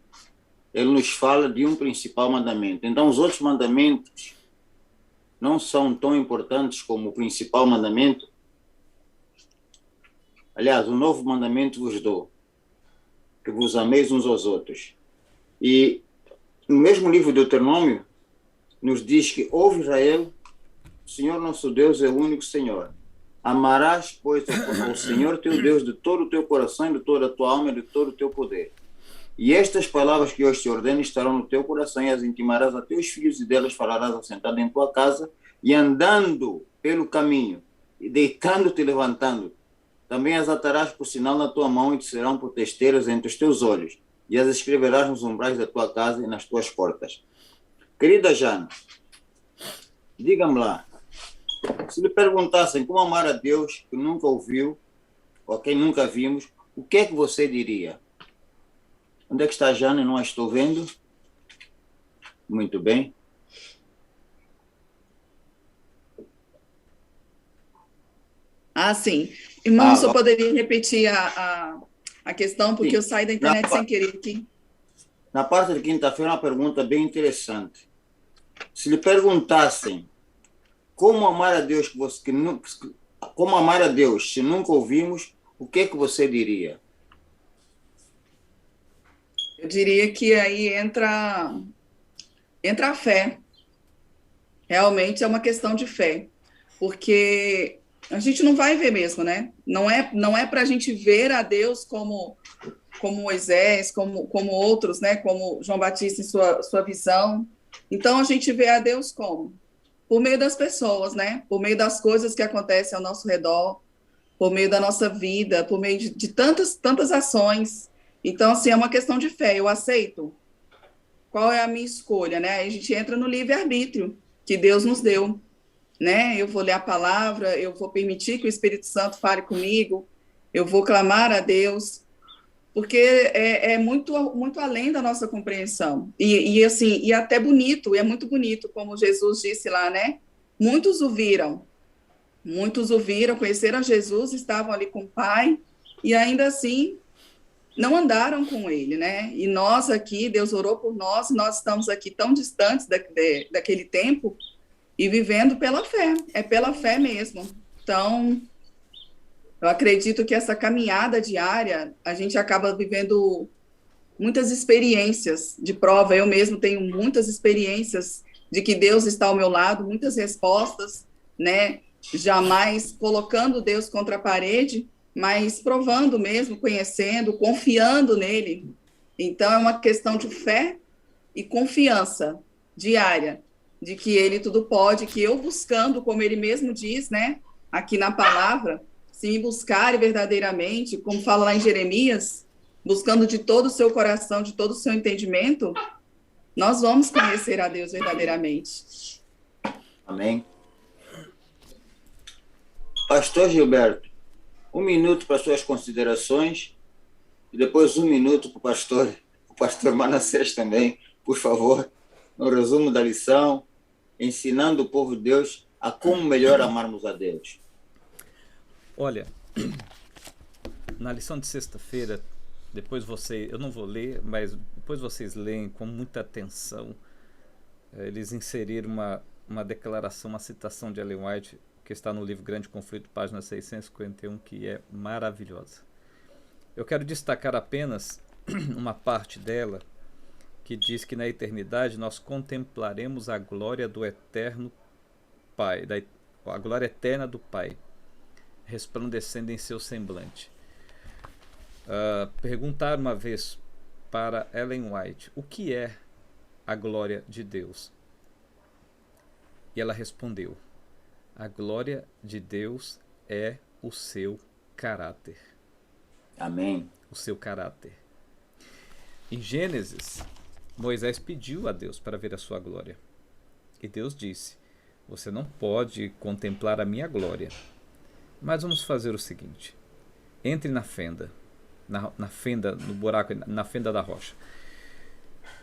ele nos fala de um principal mandamento? Então, os outros mandamentos não são tão importantes como o principal mandamento? Aliás, o novo mandamento vos dou, que vos ameis uns aos outros. E no mesmo livro de Deuteronômio, nos diz que, ouve Israel, o Senhor nosso Deus é o único Senhor. Amarás, pois, ao Senhor teu Deus de todo o teu coração, de toda a tua alma e de todo o teu poder. E estas palavras que hoje te ordeno estarão no teu coração e as intimarás a teus filhos, e delas falarás assentado em tua casa e andando pelo caminho, e deitando-te e levantando. Também as atarás por sinal na tua mão e te serão por testeiras entre os teus olhos, e as escreverás nos umbrais da tua casa e nas tuas portas. Querida Jana, diga-me lá, se lhe perguntassem como amar a Deus que nunca ouviu, ou a quem nunca vimos, o que é que você diria? Onde é que está a Jana? Não a estou vendo. Muito bem. Ah, sim. Irmão, só poderia repetir a questão, porque eu saí da internet sem querer aqui. Na parte de quinta-feira, uma pergunta bem interessante. Se lhe perguntassem como amar a Deus como amar a Deus se nunca ouvimos, o que é que você diria? Eu diria que aí entra a fé. Realmente é uma questão de fé, porque a gente não vai ver mesmo, né? Não é para a gente ver a Deus como Moisés, como outros, né? Como João Batista em sua visão. Então a gente vê a Deus como? Por meio das pessoas, né? Por meio das coisas que acontecem ao nosso redor, por meio da nossa vida, por meio de tantas ações. Então, assim, é uma questão de fé. Eu aceito. Qual é a minha escolha, né? Aí a gente entra no livre-arbítrio que Deus nos deu, né? Eu vou ler a palavra, eu vou permitir que o Espírito Santo fale comigo, eu vou clamar a Deus, porque é muito além da nossa compreensão. E assim, e até bonito, e é muito bonito, como Jesus disse lá, né? Muitos o viram, conheceram Jesus, estavam ali com o Pai, e ainda assim não andaram com ele, né? E nós aqui, Deus orou por nós, nós estamos aqui tão distantes daquele tempo e vivendo pela fé, é pela fé mesmo. Então, eu acredito que essa caminhada diária, a gente acaba vivendo muitas experiências de prova. Eu mesmo tenho muitas experiências de que Deus está ao meu lado, muitas respostas, né? Jamais colocando Deus contra a parede, mas provando mesmo, conhecendo, confiando nele. Então, é uma questão de fé e confiança diária, de que ele tudo pode, que eu buscando, como ele mesmo diz, né? Aqui na palavra, se me buscarem verdadeiramente, como fala lá em Jeremias, buscando de todo o seu coração, de todo o seu entendimento, nós vamos conhecer a Deus verdadeiramente. Amém. Pastor Gilberto, 1 minuto para suas considerações e depois 1 minuto para o pastor Manassés também, por favor, no resumo da lição, ensinando o povo de Deus a como melhor amarmos a Deus. Olha, na lição de sexta-feira, eu não vou ler, mas depois vocês leem com muita atenção. Eles inseriram uma declaração, uma citação de Ellen White, que está no livro Grande Conflito, página 651, que é maravilhosa. Eu quero destacar apenas uma parte dela, que diz que na eternidade nós contemplaremos a glória do eterno Pai, a glória eterna do Pai, resplandecendo em seu semblante. Perguntaram uma vez para Ellen White o que é a glória de Deus. E ela respondeu: a glória de Deus é o seu caráter. Amém. O seu caráter. Em Gênesis, Moisés pediu a Deus para ver a sua glória. E Deus disse: você não pode contemplar a minha glória. Mas vamos fazer o seguinte: entre na fenda, na fenda, no buraco, na fenda da rocha.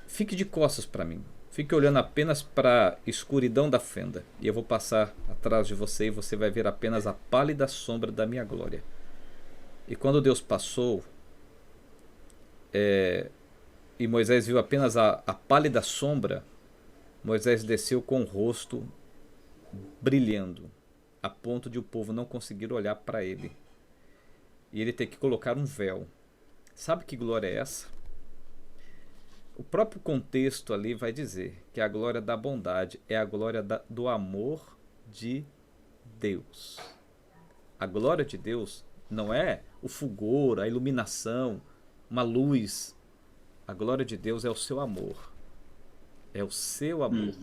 Fique de costas para mim. Fique olhando apenas para a escuridão da fenda. E eu vou passar atrás de você e você vai ver apenas a pálida sombra da minha glória. E quando Deus passou, e Moisés viu apenas a pálida sombra, Moisés desceu com o rosto brilhando, a ponto de o povo não conseguir olhar para ele. E ele ter que colocar um véu. Sabe que glória é essa? O próprio contexto ali vai dizer que a glória da bondade é a glória do amor de Deus. A glória de Deus não é o fulgor, a iluminação, uma luz. A glória de Deus é o seu amor. É o seu amor.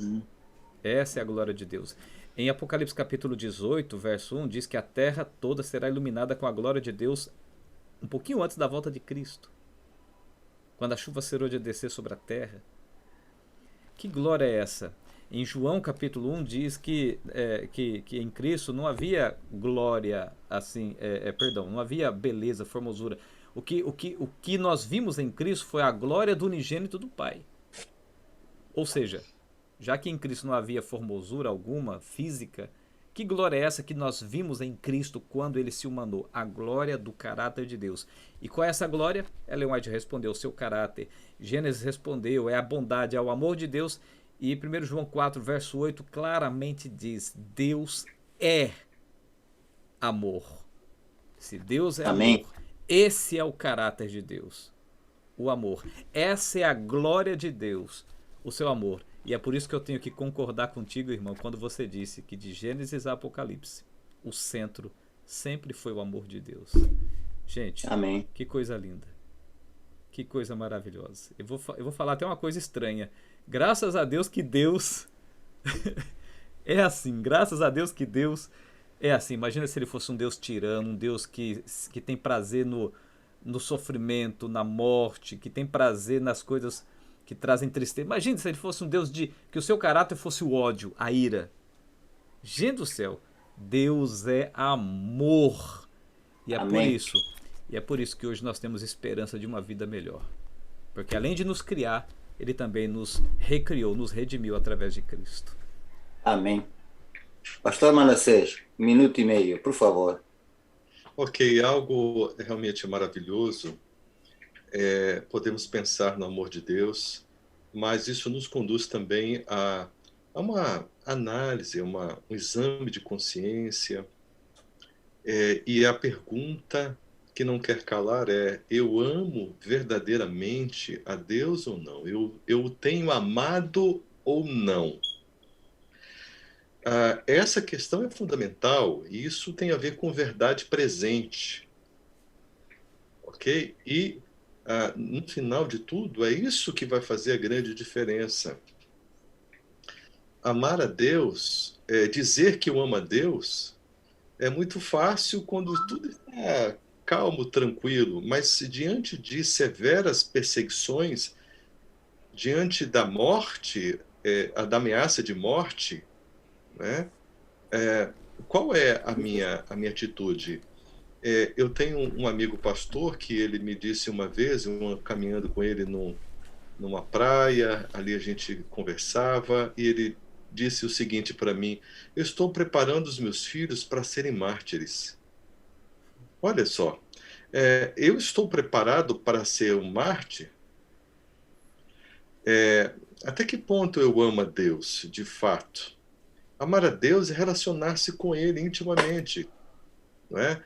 Essa é a glória de Deus. Em Apocalipse capítulo 18, verso 1, diz que a terra toda será iluminada com a glória de Deus um pouquinho antes da volta de Cristo, quando a chuva será de descer sobre a terra. Que glória é essa? Em João capítulo 1 diz que em Cristo não havia glória assim, não havia beleza, formosura. O que nós vimos em Cristo foi a glória do unigênito do Pai. Ou seja, já que em Cristo não havia formosura alguma, física, que glória é essa que nós vimos em Cristo quando ele se humanou? A glória do caráter de Deus. E qual é essa glória? Ellen White respondeu: o seu caráter. Gênesis respondeu: é a bondade, é o amor de Deus. E 1 João 4, verso 8, claramente diz: Deus é amor. Se Deus é amor, esse é o caráter de Deus. O amor. Essa é a glória de Deus, o seu amor. E é por isso que eu tenho que concordar contigo, irmão, quando você disse que de Gênesis a Apocalipse, o centro sempre foi o amor de Deus. Gente, Amém. Que coisa linda. Que coisa maravilhosa. Eu vou falar até uma coisa estranha. Graças a Deus que Deus é assim. Graças a Deus que Deus é assim. Imagina se ele fosse um Deus tirano, um Deus que tem prazer no sofrimento, na morte, que tem prazer nas coisas que trazem tristeza. Imagina se ele fosse um Deus que o seu caráter fosse o ódio, a ira. Gente do céu, Deus é amor. E é por isso que hoje nós temos esperança de uma vida melhor. Porque além de nos criar, ele também nos recriou, nos redimiu através de Cristo. Amém. Pastor Manassés, 1 minuto e meio, por favor. Ok, algo realmente maravilhoso. Podemos pensar no amor de Deus, mas isso nos conduz também a uma análise, um exame de consciência. E a pergunta que não quer calar é: eu amo verdadeiramente a Deus ou não? Eu o tenho amado ou não? Essa questão é fundamental e isso tem a ver com verdade presente. Ok? E no final de tudo, é isso que vai fazer a grande diferença. Amar a Deus, dizer que eu amo a Deus, é muito fácil quando tudo está calmo, tranquilo, mas diante de severas perseguições, diante da morte, da ameaça de morte, né? Qual é a minha atitude? Eu tenho um amigo pastor que ele me disse uma vez, caminhando com ele numa praia, ali a gente conversava, e ele disse o seguinte para mim: eu estou preparando os meus filhos para serem mártires. Olha só, eu estou preparado para ser um mártir? Até que ponto eu amo a Deus, de fato? Amar a Deus é relacionar-se com Ele intimamente, não é?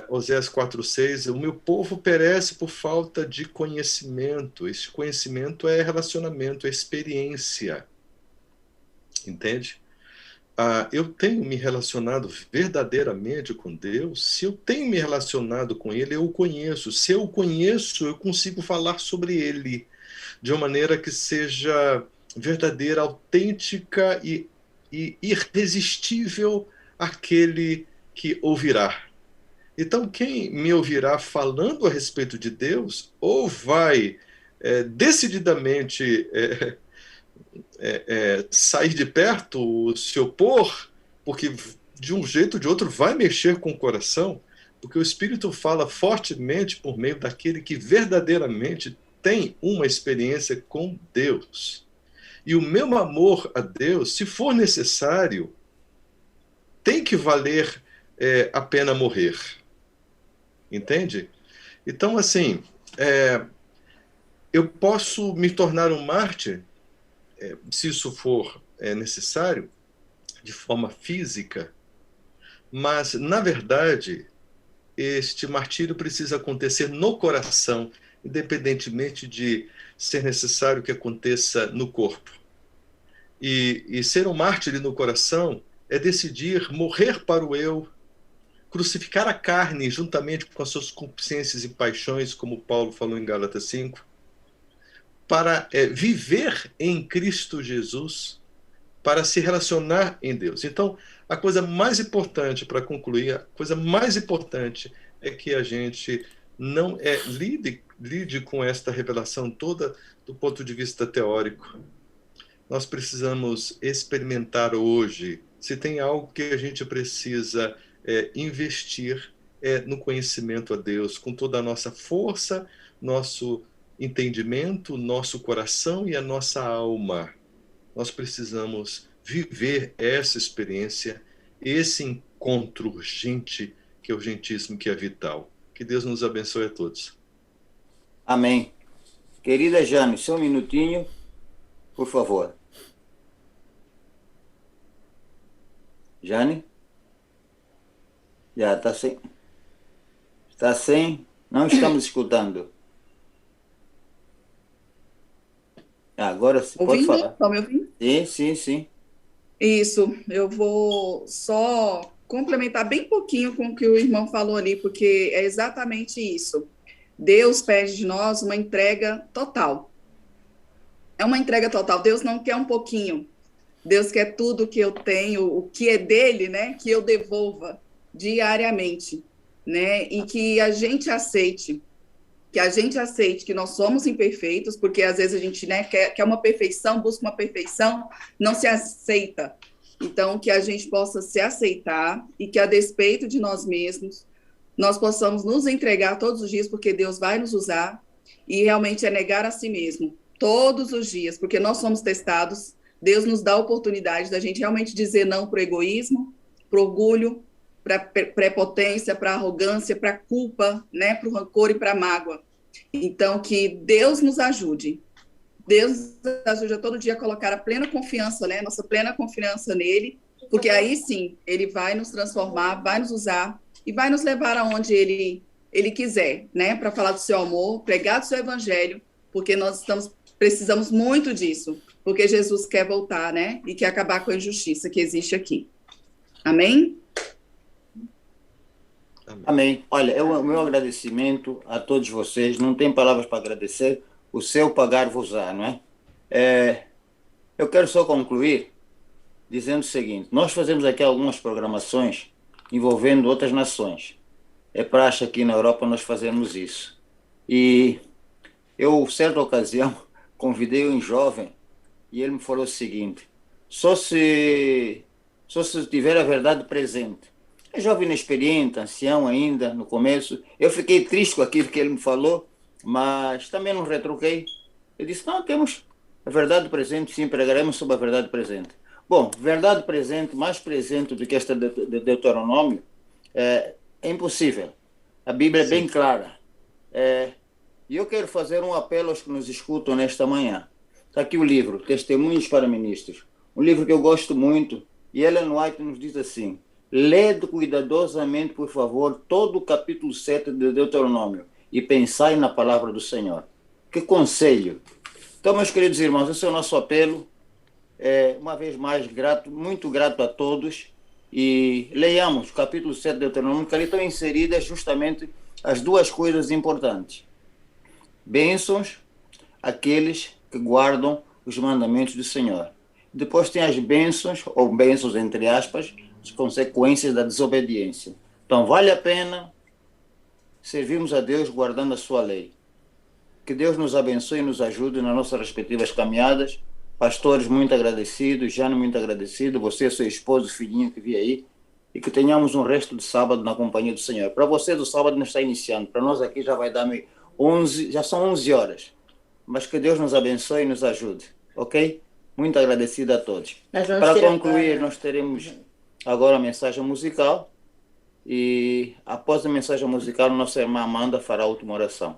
Oséias 4:6, o meu povo perece por falta de conhecimento. Esse conhecimento é relacionamento, é experiência. Entende? Eu tenho me relacionado verdadeiramente com Deus. Se eu tenho me relacionado com Ele, eu o conheço. Se eu o conheço, eu consigo falar sobre Ele de uma maneira que seja verdadeira, autêntica e irresistível àquele que ouvirá. Então, quem me ouvirá falando a respeito de Deus, ou vai decididamente sair de perto, se opor, porque de um jeito ou de outro vai mexer com o coração, porque o Espírito fala fortemente por meio daquele que verdadeiramente tem uma experiência com Deus. E o meu amor a Deus, se for necessário, tem que valer a pena morrer. Entende? Então, assim, eu posso me tornar um mártir, se isso for necessário, de forma física, mas, na verdade, este martírio precisa acontecer no coração, independentemente de ser necessário que aconteça no corpo. E ser um mártir no coração é decidir morrer para o eu, crucificar a carne juntamente com as suas concupiscências e paixões, como Paulo falou em Gálatas 5, para viver em Cristo Jesus, para se relacionar em Deus. Então, a coisa mais importante, para concluir, a coisa mais importante é que a gente não lide com esta revelação toda do ponto de vista teórico. Nós precisamos experimentar hoje. Se tem algo que a gente precisa investir no conhecimento a Deus, com toda a nossa força, nosso entendimento, nosso coração e a nossa alma. Nós precisamos viver essa experiência, esse encontro urgente, que é urgentíssimo, que é vital. Que Deus nos abençoe a todos. Amém. Querida Jane, só um minutinho, por favor. Jane? Já está sem? Está sem? Não estamos escutando. Agora você pode falar. Estão me ouvindo? Sim. Isso, eu vou só complementar bem pouquinho com o que o irmão falou ali, porque é exatamente isso. Deus pede de nós uma entrega total. É uma entrega total. Deus não quer um pouquinho. Deus quer tudo que eu tenho, o que é dele, né? Que eu devolva diariamente, né? E que a gente aceite. Que nós somos imperfeitos, porque às vezes a gente, né, quer uma perfeição, busca uma perfeição, não se aceita. Então, que a gente possa se aceitar e que, a despeito de nós mesmos, nós possamos nos entregar todos os dias, porque Deus vai nos usar, e realmente é negar a si mesmo, todos os dias, porque nós somos testados. Deus nos dá a oportunidade da gente realmente dizer não para o egoísmo, para o orgulho, para a prepotência, para a arrogância, para a culpa, né, para o rancor e para a mágoa. Então, que Deus nos ajude. Deus nos ajude a todo dia a colocar a plena confiança, né, nossa plena confiança nele, porque aí sim, ele vai nos transformar, vai nos usar e vai nos levar aonde ele quiser, né, para falar do seu amor, pregar do seu evangelho, porque nós precisamos muito disso, porque Jesus quer voltar, né, e quer acabar com a injustiça que existe aqui. Amém? Amém. Olha, o meu agradecimento a todos vocês. Não tem palavras para agradecer. O seu pagar-vos-á, não é? Eu quero só concluir dizendo o seguinte. Nós fazemos aqui algumas programações envolvendo outras nações. É praxe aqui na Europa nós fazemos isso. E eu, certa ocasião, convidei um jovem e ele me falou o seguinte: só se tiver a verdade presente. É jovem inexperiente, ancião ainda, no começo. Eu fiquei triste com aquilo que ele me falou, mas também não retruquei. Eu disse, não, temos a verdade presente, sim, pregaremos sobre a verdade presente. Bom, verdade presente, mais presente do que esta de Deuteronômio, é impossível. A Bíblia é bem clara. E eu quero fazer um apelo aos que nos escutam nesta manhã. Está aqui o livro, Testemunhos para Ministros. Um livro que eu gosto muito, e Ellen White nos diz assim: lede cuidadosamente, por favor, todo o capítulo 7 de Deuteronômio e pensai na palavra do Senhor. Que conselho! Então, meus queridos irmãos, esse é o nosso apelo. Uma vez mais, muito grato a todos. E leiamos o capítulo 7 de Deuteronômio, que ali estão inseridas justamente as duas coisas importantes. Bênçãos, aqueles que guardam os mandamentos do Senhor. Depois tem as bênçãos, ou bênçãos entre aspas, as consequências da desobediência. Então, vale a pena servirmos a Deus guardando a sua lei. Que Deus nos abençoe e nos ajude nas nossas respectivas caminhadas. Pastores, muito agradecidos. Jane, muito agradecido. Você, seu esposo, filhinho que vi aí. E que tenhamos um resto de sábado na companhia do Senhor. Para vocês, o sábado não está iniciando. Para nós aqui já vai dar 11, já são 11 horas. Mas que Deus nos abençoe e nos ajude. Ok? Muito agradecido a todos. Para concluir, nós teremos agora a mensagem musical. E após a mensagem musical, nossa irmã Amanda fará a última oração.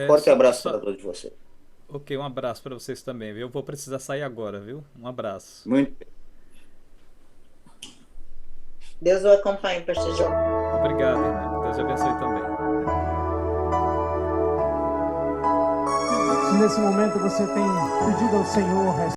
Forte abraço para todos vocês. Ok, um abraço para vocês também, viu? Eu vou precisar sair agora, viu? Um abraço. Muito bem. Deus o acompanhe, pastor João. Obrigado, irmão. Deus abençoe também. Se nesse momento você tem pedido ao Senhor